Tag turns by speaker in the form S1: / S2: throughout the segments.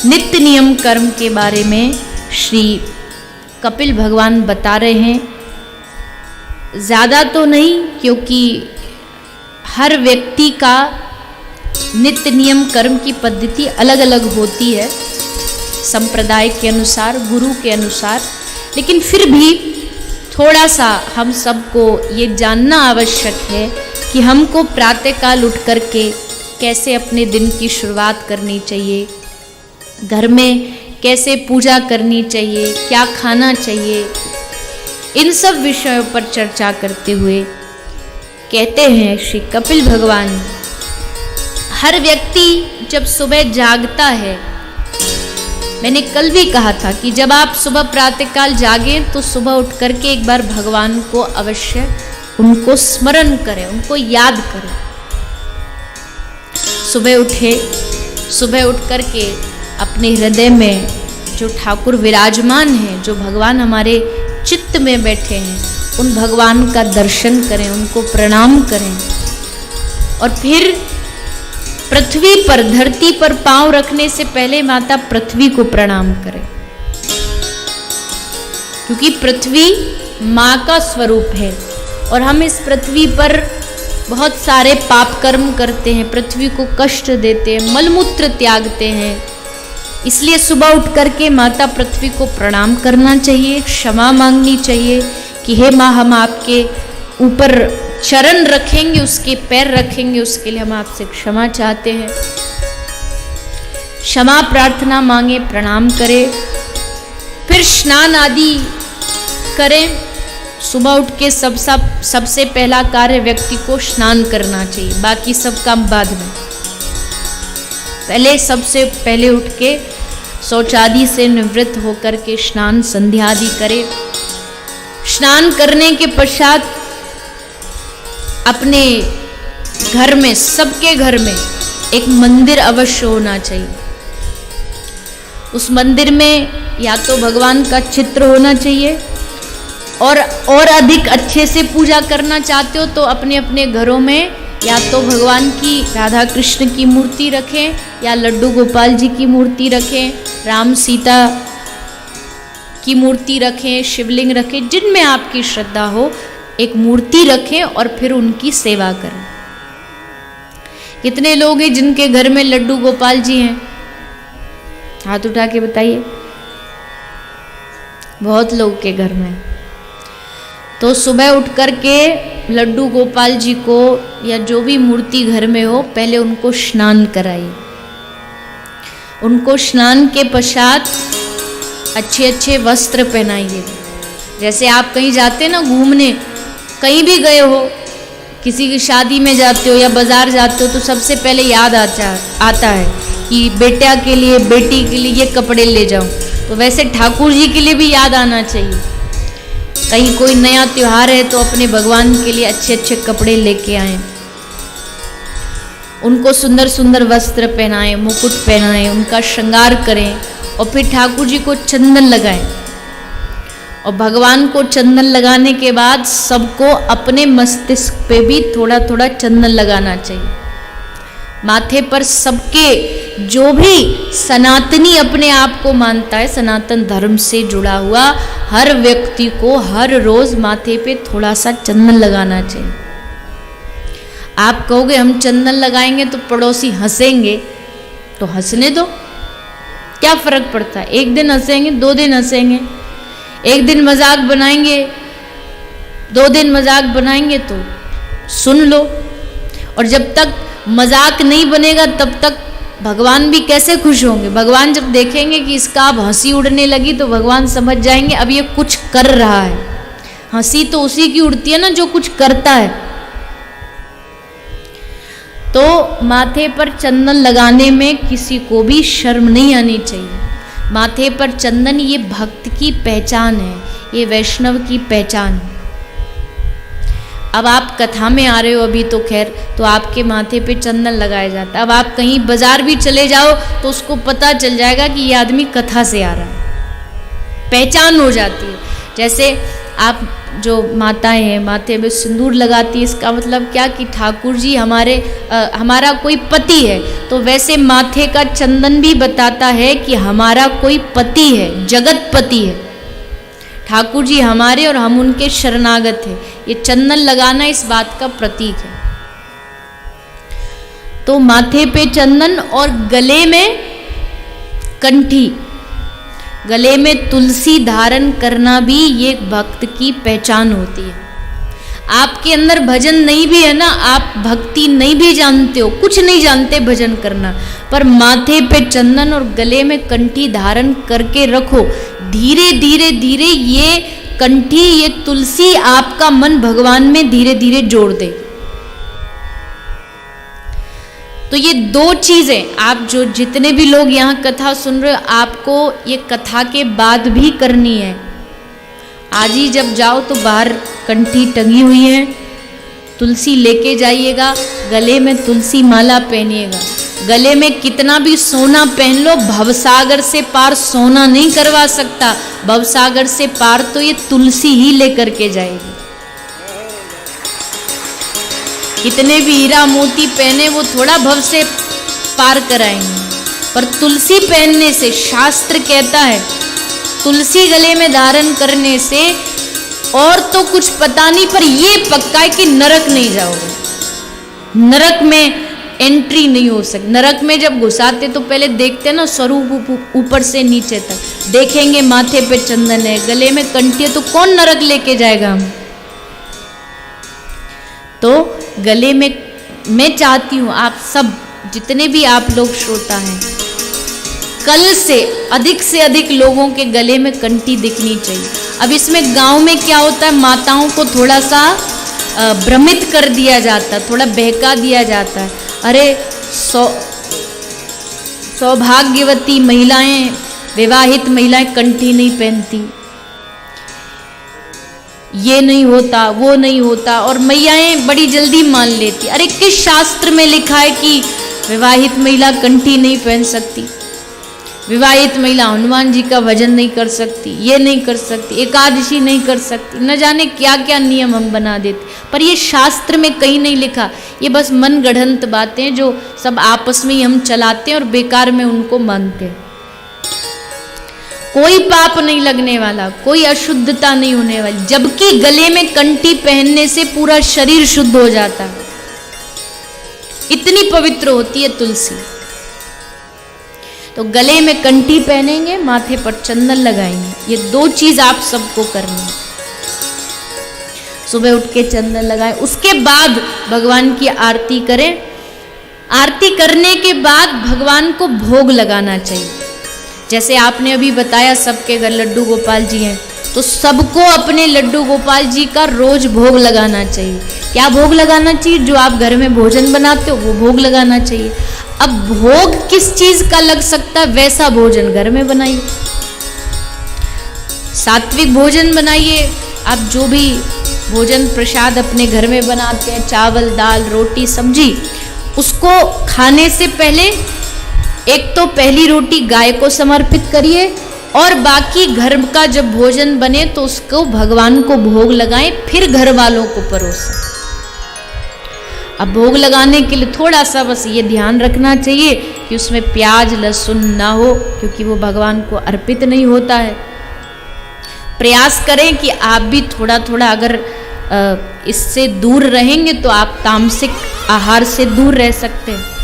S1: नित्य नियम कर्म के बारे में श्री कपिल भगवान बता रहे हैं। ज़्यादा तो नहीं, क्योंकि हर व्यक्ति का नित्य नियम कर्म की पद्धति अलग अलग होती है संप्रदाय के अनुसार, गुरु के अनुसार, लेकिन फिर भी थोड़ा सा हम सबको ये जानना आवश्यक है कि हमको प्रातःकाल उठ करके कैसे अपने दिन की शुरुआत करनी चाहिए, घर में कैसे पूजा करनी चाहिए, क्या खाना चाहिए। इन सब विषयों पर चर्चा करते हुए कहते हैं श्री कपिल भगवान, हर व्यक्ति जब सुबह जागता है, मैंने कल भी कहा था कि जब आप सुबह प्रातःकाल जागें तो सुबह उठ करके एक बार भगवान को अवश्य उनको स्मरण करें, उनको याद करें। सुबह उठे, सुबह उठ करके अपने हृदय में जो ठाकुर विराजमान हैं, जो भगवान हमारे चित्त में बैठे हैं, उन भगवान का दर्शन करें, उनको प्रणाम करें और फिर पृथ्वी पर, धरती पर पांव रखने से पहले माता पृथ्वी को प्रणाम करें, क्योंकि पृथ्वी माँ का स्वरूप है और हम इस पृथ्वी पर बहुत सारे पाप कर्म करते हैं, पृथ्वी को कष्ट देते हैं, मलमूत्र त्यागते हैं। इसलिए सुबह उठ करके माता पृथ्वी को प्रणाम करना चाहिए, क्षमा मांगनी चाहिए कि हे माँ, हम आपके ऊपर चरण रखेंगे, उसके पैर रखेंगे, उसके लिए हम आपसे क्षमा चाहते हैं। क्षमा प्रार्थना मांगे, प्रणाम करें, फिर स्नान आदि करें। सुबह उठ के सबसे पहला कार्य व्यक्ति को स्नान करना चाहिए, बाकी सब काम बाद में। सबसे पहले उठ के शौचादि से निवृत्त होकर के स्नान संध्या आदि करें। स्नान करने के पश्चात अपने घर में, सबके घर में एक मंदिर अवश्य होना चाहिए। उस मंदिर में या तो भगवान का चित्र होना चाहिए और अधिक अच्छे से पूजा करना चाहते हो तो अपने अपने घरों में या तो भगवान की, राधा कृष्ण की मूर्ति रखें या लड्डू गोपाल जी की मूर्ति रखें, राम सीता की मूर्ति रखें, शिवलिंग रखें, जिनमें आपकी श्रद्धा हो एक मूर्ति रखें और फिर उनकी सेवा करें। कितने लोग हैं जिनके घर में लड्डू गोपाल जी हैं? हाथ उठा के बताइए। बहुत लोग के घर में। तो सुबह उठ कर के लड्डू गोपाल जी को या जो भी मूर्ति घर में हो, पहले उनको स्नान कराइए। उनको स्नान के पश्चात अच्छे अच्छे वस्त्र पहनाइए। जैसे आप कहीं जाते हैं ना घूमने, कहीं भी गए हो, किसी की शादी में जाते हो या बाजार जाते हो, तो सबसे पहले याद आता है कि बेटा के लिए, बेटी के लिए ये कपड़े ले जाऊं। तो वैसे ठाकुर जी के लिए भी याद आना चाहिए। कहीं कोई नया त्योहार है तो अपने भगवान के लिए अच्छे अच्छे कपड़े लेके आए, उनको सुंदर सुंदर वस्त्र पहनाएं, मुकुट पहनाएं, उनका श्रृंगार करें और फिर ठाकुर जी को चंदन लगाएं। और भगवान को चंदन लगाने के बाद सबको अपने मस्तिष्क पे भी थोड़ा थोड़ा चंदन लगाना चाहिए। माथे पर सबके, जो भी सनातनी अपने आप को मानता है, सनातन धर्म से जुड़ा हुआ हर व्यक्ति को हर रोज माथे पे थोड़ा सा चंदन लगाना चाहिए। आप कहोगे हम चंदन लगाएंगे तो पड़ोसी हंसेंगे, तो हंसने दो, क्या फर्क पड़ता है। एक दिन हंसेंगे, 2 दिन हंसेंगे, एक दिन मजाक बनाएंगे, 2 दिन मजाक बनाएंगे तो सुन लो। और जब तक मजाक नहीं बनेगा तब तक भगवान भी कैसे खुश होंगे। भगवान जब देखेंगे कि इसका अब हंसी उड़ने लगी तो भगवान समझ जाएंगे अब ये कुछ कर रहा है। हंसी तो उसी की उड़ती है ना जो कुछ करता है। तो माथे पर चंदन लगाने में किसी को भी शर्म नहीं आनी चाहिए। माथे पर चंदन ये भक्त की पहचान है, ये वैष्णव की पहचान है। अब आप कथा में आ रहे हो अभी तो खैर, तो आपके माथे पे चंदन लगाया जाता है। अब आप कहीं बाजार भी चले जाओ तो उसको पता चल जाएगा कि ये आदमी कथा से आ रहा है, पहचान हो जाती है। जैसे आप जो माताएं हैं माथे में सिंदूर लगाती है, इसका मतलब क्या कि ठाकुर जी हमारा कोई पति है। तो वैसे माथे का चंदन भी बताता है कि हमारा कोई पति है, जगत पति है। ठाकुर जी हमारे और हम उनके शरणागत हैं। ये चंदन लगाना इस बात का प्रतीक है। तो माथे पे चंदन और गले में कंठी, गले में तुलसी धारण करना भी ये भक्त की पहचान होती है। आपके अंदर भजन नहीं भी है ना, आप भक्ति नहीं भी जानते हो, कुछ नहीं जानते भजन करना, पर माथे पे चंदन और गले में कंठी धारण करके रखो। धीरे धीरे धीरे ये कंठी, ये तुलसी आपका मन भगवान में धीरे धीरे जोड़ दे। तो ये दो चीजें आप जो जितने भी लोग यहाँ कथा सुन रहे हो, आपको ये कथा के बाद भी करनी है। आज ही जब जाओ तो बाहर कंठी टंगी हुई है, तुलसी लेके जाइएगा, गले में तुलसी माला पहनिएगा। गले में कितना भी सोना पहन लो, भवसागर से पार सोना नहीं करवा सकता। भवसागर से पार तो ये तुलसी ही लेकर के जाएगी। कितने भी हीरा मोती पहने वो थोड़ा भव से पार कराएंगे, पर तुलसी पहनने से, शास्त्र कहता है तुलसी गले में धारण करने से, और तो कुछ पता नहीं पर ये पक्का है कि नरक नहीं जाओगे। नरक में एंट्री नहीं हो सकती। नरक में जब घुसाते तो पहले देखते ना स्वरूप ऊपर से नीचे तक, देखेंगे माथे पे चंदन है, गले में कंठी है, तो कौन नरक लेके जाएगा हम। तो गले में मैं चाहती हूँ आप सब जितने भी आप लोग श्रोता हैं, कल से अधिक लोगों के गले में कंठी दिखनी चाहिए। अब इसमें गांव में क्या होता है, माताओं को थोड़ा सा भ्रमित कर दिया जाता है, थोड़ा बहका दिया जाता है। अरे सौभाग्यवती महिलाएं, विवाहित महिलाएं कंठी नहीं पहनती, ये नहीं होता, वो नहीं होता, और मैयाएं बड़ी जल्दी मान लेती। अरे किस शास्त्र में लिखा है कि विवाहित महिला कंठी नहीं पहन सकती? विवाहित महिला हनुमान जी का भजन नहीं कर सकती, ये नहीं कर सकती, एकादशी नहीं कर सकती, न जाने क्या क्या नियम हम बना देते, पर ये शास्त्र में कहीं नहीं लिखा। ये बस मन गढ़ंत बातें जो सब आपस में ही हम चलाते हैं और बेकार में उनको मानते हैं। कोई पाप नहीं लगने वाला, कोई अशुद्धता नहीं होने वाली, जबकि गले में कंठी पहनने से पूरा शरीर शुद्ध हो जाता है। इतनी पवित्र होती है तुलसी। तो गले में कंठी पहनेंगे, माथे पर चंदन लगाएंगे, ये दो चीज आप सबको करनी है। सुबह उठ के चंदन लगाएं, उसके बाद भगवान की आरती करें। आरती करने के बाद भगवान को भोग लगाना चाहिए। जैसे आपने अभी बताया सबके घर लड्डू गोपाल जी हैं, तो सबको अपने लड्डू गोपाल जी का रोज भोग लगाना चाहिए। क्या भोग लगाना चाहिए? जो आप घर में भोजन बनाते हो वो भोग लगाना चाहिए। अब भोग किस चीज का लग सकता है, वैसा भोजन घर में बनाइए। सात्विक भोजन बनाइए। आप जो भी भोजन प्रसाद अपने घर में बनाते हैं, चावल दाल रोटी सब्जी, उसको खाने से पहले एक तो पहली रोटी गाय को समर्पित करिए, और बाकी घर का जब भोजन बने तो उसको भगवान को भोग लगाएं, फिर घर वालों को परोसें। अब भोग लगाने के लिए थोड़ा सा बस ये ध्यान रखना चाहिए कि उसमें प्याज लहसुन ना हो, क्योंकि वो भगवान को अर्पित नहीं होता है। प्रयास करें कि आप भी थोड़ा थोड़ा अगर इससे दूर रहेंगे तो आप तामसिक आहार से दूर रह सकते हैं।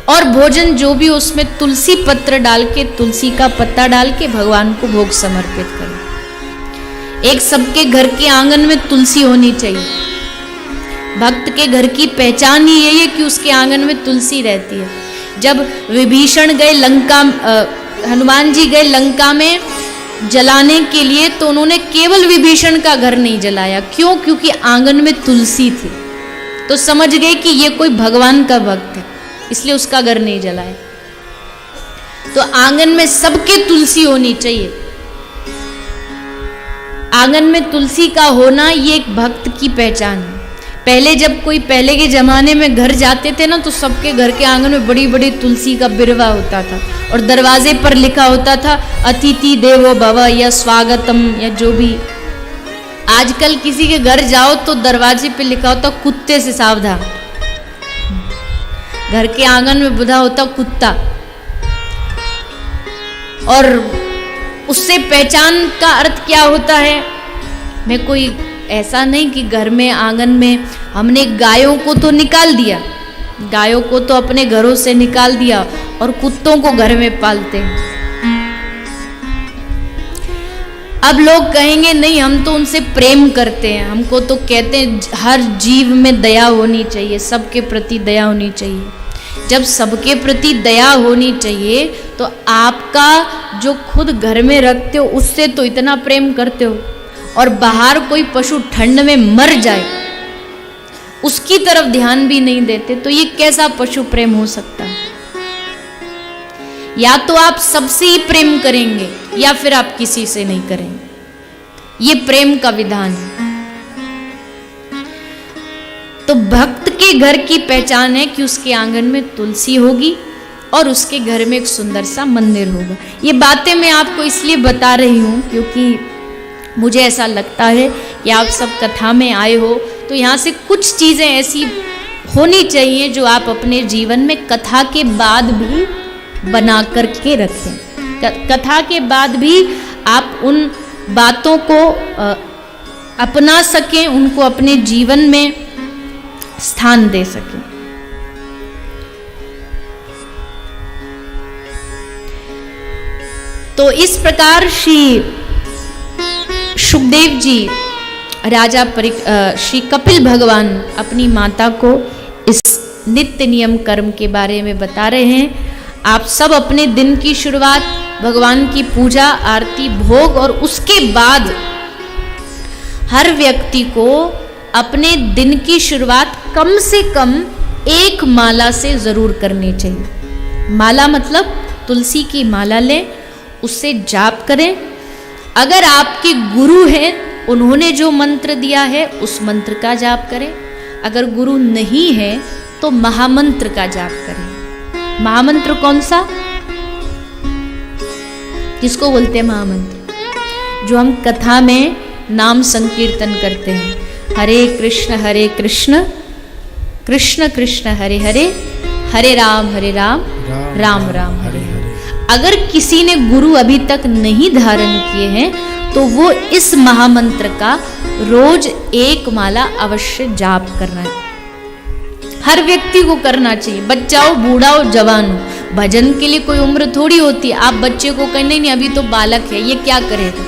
S1: और भोजन जो भी उसमें तुलसी पत्र डाल के, तुलसी का पत्ता डाल के भगवान को भोग समर्पित करें। एक सबके घर के आंगन में तुलसी होनी चाहिए। भक्त के घर की पहचान ही यही है कि उसके आंगन में तुलसी रहती है। जब विभीषण गए लंका, हनुमान जी गए लंका में जलाने के लिए, तो उन्होंने केवल विभीषण का घर नहीं जलाया। क्यों? क्योंकि आंगन में तुलसी थी। तो समझ गए कि ये कोई भगवान का भक्त है, इसलिए उसका घर नहीं जलाया। तो आंगन में सबके तुलसी होनी चाहिए। आंगन में तुलसी का होना ये एक भक्त की पहचान है। पहले जब कोई, पहले के जमाने में घर जाते थे ना, तो सबके घर के आंगन में बड़ी बड़ी तुलसी का बिरवा होता था, और दरवाजे पर लिखा होता था अतिथि देवो भव, या स्वागतम, या जो भी आजकल किसी के घर जाओ तो दरवाजे पे लिखा होता कुत्ते से सावधान, घर के आंगन में बंधा होता कुत्ता, और उससे पहचान का अर्थ क्या होता है? मैं कोई ऐसा नहीं कि घर में आंगन में हमने गायों को तो निकाल दिया, गायों को तो अपने घरों से निकाल दिया और कुत्तों को घर में पालते हैं। अब लोग कहेंगे नहीं हम तो उनसे प्रेम करते हैं, हमको तो कहते हैं हर जीव में दया होनी चाहिए, सबके प्रति दया होनी चाहिए। जब सबके प्रति दया होनी चाहिए तो आपका जो खुद घर में रखते हो उससे तो इतना प्रेम करते हो, और बाहर कोई पशु ठंड में मर जाए उसकी तरफ ध्यान भी नहीं देते, तो ये कैसा पशु प्रेम हो सकता है? या तो आप सबसे ही प्रेम करेंगे या फिर आप किसी से नहीं करेंगे। ये प्रेम का विधान है। तो भक्त के घर की पहचान है कि उसके आंगन में तुलसी होगी और उसके घर में एक सुंदर सा मंदिर होगा। ये बातें मैं आपको इसलिए बता रही हूं क्योंकि मुझे ऐसा लगता है कि आप सब कथा में आए हो तो यहाँ से कुछ चीजें ऐसी होनी चाहिए जो आप अपने जीवन में कथा के बाद भी बना करके रखें। कथा के बाद भी आप उन बातों को अपना सकें, उनको अपने जीवन में स्थान दे सकें। तो इस प्रकार श्री सुखदेव जी राजा श्री कपिल भगवान अपनी माता को इस नित्य नियम कर्म के बारे में बता रहे हैं। आप सब अपने दिन की शुरुआत भगवान की पूजा आरती भोग और उसके बाद हर व्यक्ति को अपने दिन की शुरुआत कम से कम एक माला से जरूर करनी चाहिए। माला मतलब तुलसी की माला लें, उससे जाप करें। अगर आपके गुरु हैं, उन्होंने जो मंत्र दिया है उस मंत्र का जाप करें। अगर गुरु नहीं है तो महामंत्र का जाप करें। महामंत्र कौन सा? किसको बोलते हैं महामंत्र? जो हम कथा में नाम संकीर्तन करते हैं, हरे कृष्ण कृष्ण कृष्ण हरे हरे, हरे राम राम राम हरे हरे। अगर किसी ने गुरु अभी तक नहीं धारण किए हैं तो वो इस महामंत्र का रोज एक माला अवश्य जाप करना है। हर व्यक्ति को करना चाहिए, बच्चा हो बूढ़ा हो जवान हो। भजन के लिए कोई उम्र थोड़ी होती है। आप बच्चे को कहने नहीं अभी तो बालक है, ये क्या करेगा?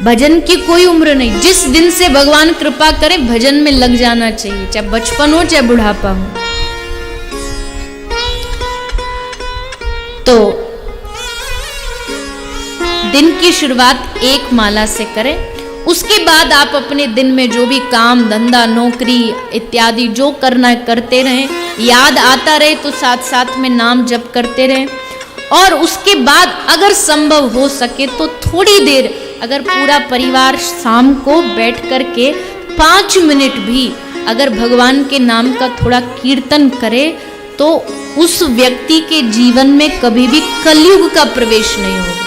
S1: भजन की कोई उम्र नहीं। जिस दिन से भगवान कृपा करे भजन में लग जाना चाहिए, चाहे बचपन हो चाहे बुढ़ापा हो। तो दिन की शुरुआत एक माला से करें। उसके बाद आप अपने दिन में जो भी काम धंधा नौकरी इत्यादि जो करना है करते रहें। याद आता रहे तो साथ साथ में नाम जप करते रहें। और उसके बाद अगर संभव हो सके तो थोड़ी देर, अगर पूरा परिवार शाम को बैठ करके 5 मिनट भी अगर भगवान के नाम का थोड़ा कीर्तन करे तो उस व्यक्ति के जीवन में कभी भी कलयुग का प्रवेश नहीं होगा।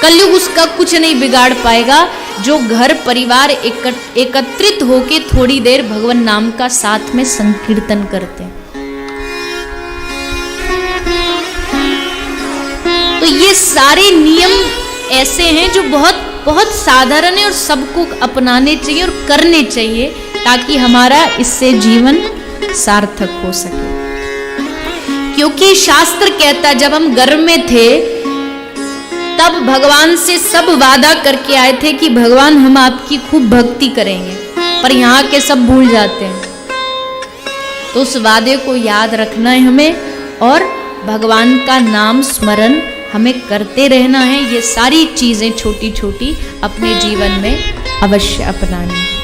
S1: कलयुग उसका कुछ नहीं बिगाड़ पाएगा। जो घर परिवार एकत्रित होके थोड़ी देर भगवान नाम का साथ में संकीर्तन करते हैं। तो ये सारे नियम ऐसे हैं जो बहुत बहुत साधारण है और सबको अपनाने चाहिए और करने चाहिए ताकि हमारा इससे जीवन सार्थक हो सके। क्योंकि शास्त्र कहता जब हम गर्भ में थे तब भगवान से सब वादा करके आए थे कि भगवान हम आपकी खूब भक्ति करेंगे, पर यहाँ के सब भूल जाते हैं। तो उस वादे को याद रखना है हमें और भगवान का नाम स्मरण हमें करते रहना है। ये सारी चीजें छोटी छोटी अपने जीवन में अवश्य अपनानी है।